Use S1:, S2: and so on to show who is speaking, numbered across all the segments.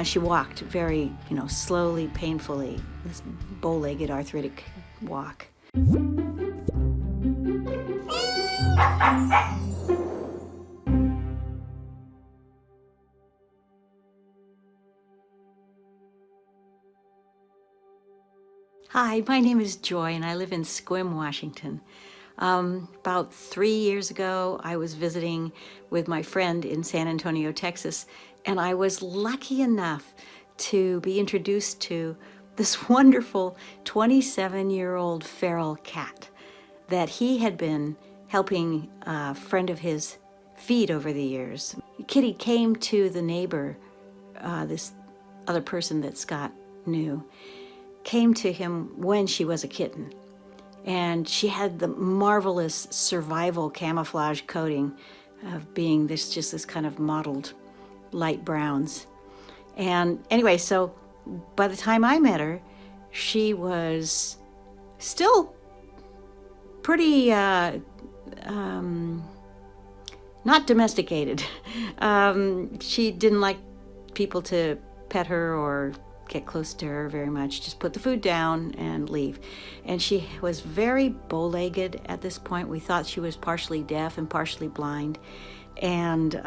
S1: She walked very, slowly, painfully, this bow-legged arthritic walk. Hi, my name is Joy and I live in Sequim, Washington. About 3 years ago, I was visiting with my friend in San Antonio, Texas, and I was lucky enough to be introduced to this wonderful 27-year-old feral cat that he had been helping a friend of his feed over the years. Kitty came to the neighbor, this other person that Scott knew, came to him when she was a kitten. And she had the marvelous survival camouflage coating of being this kind of mottled light browns. And anyway, so by the time I met her, she was still pretty not domesticated. She didn't like people to pet her or get close to her very much, just put the food down and leave. And she was very bow-legged at this point. We thought she was partially deaf and partially blind. And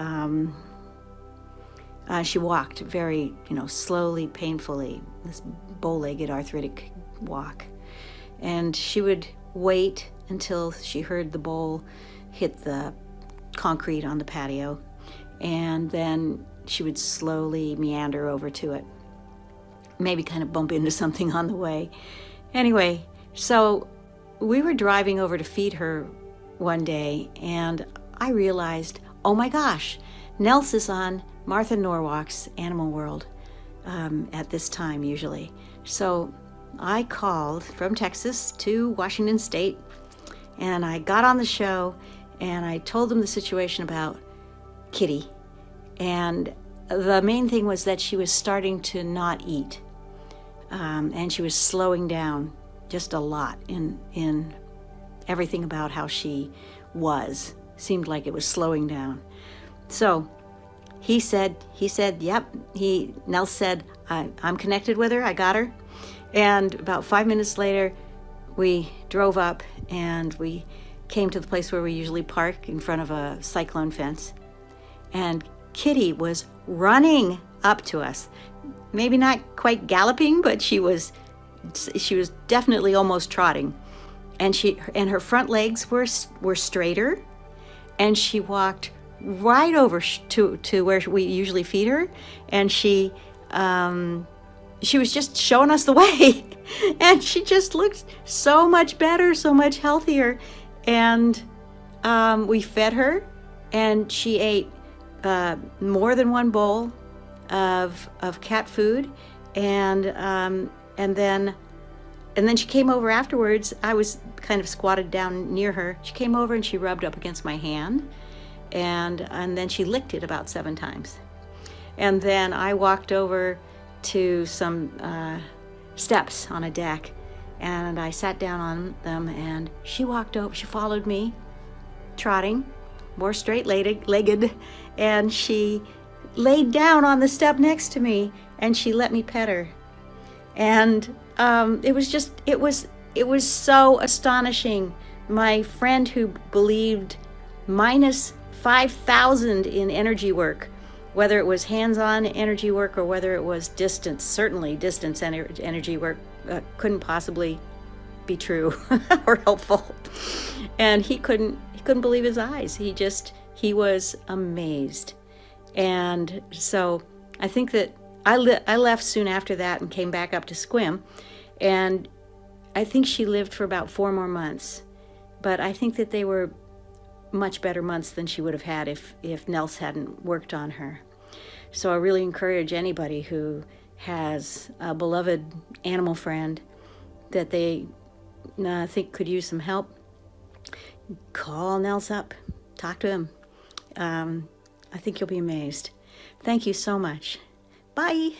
S1: she walked very, slowly, painfully, this bow-legged arthritic walk. And she would wait until she heard the bowl hit the concrete on the patio. And then she would slowly meander over to it. Maybe kind of bump into something on the way. Anyway, so we were driving over to feed her one day, and I realized, oh my gosh, Nels is on Martha Norwalk's Animal World at this time usually. So I called from Texas to Washington State, and I got on the show, and I told them the situation about Kitty. And the main thing was that she was starting to not eat. And she was slowing down just a lot in everything about how she was. Seemed like it was slowing down. So he said, yep. Nels said, I'm connected with her, I got her. And about 5 minutes later, we drove up and we came to the place where we usually park in front of a cyclone fence. And Kitty was running up to us. Maybe not quite galloping, but she was definitely almost trotting. And her front legs were straighter, and she walked right over to where we usually feed her, and she was just showing us the way. And she just looked so much better, so much healthier. And we fed her, and she ate more than one bowl of cat food, and then she came over afterwards. I was kind of squatted down near her. She came over and she rubbed up against my hand, and then she licked it about 7 times. And then I walked over to some steps on a deck, and I sat down on them, and she walked over. She followed me, trotting, more straight-legged, and she laid down on the step next to me, and she let me pet her. And it was so astonishing. My friend, who believed minus 5,000 in energy work, whether it was hands-on energy work or whether it was certainly distance energy work, couldn't possibly be true or helpful. And he couldn't believe his eyes. He was amazed. And so I think that I left soon after that and came back up to Sequim, and I think she lived for about 4 more months. But I think that they were much better months than she would have had if Nels hadn't worked on her. So I really encourage anybody who has a beloved animal friend that they think could use some help, call Nels up, talk to him. I think you'll be amazed. Thank you so much. Bye.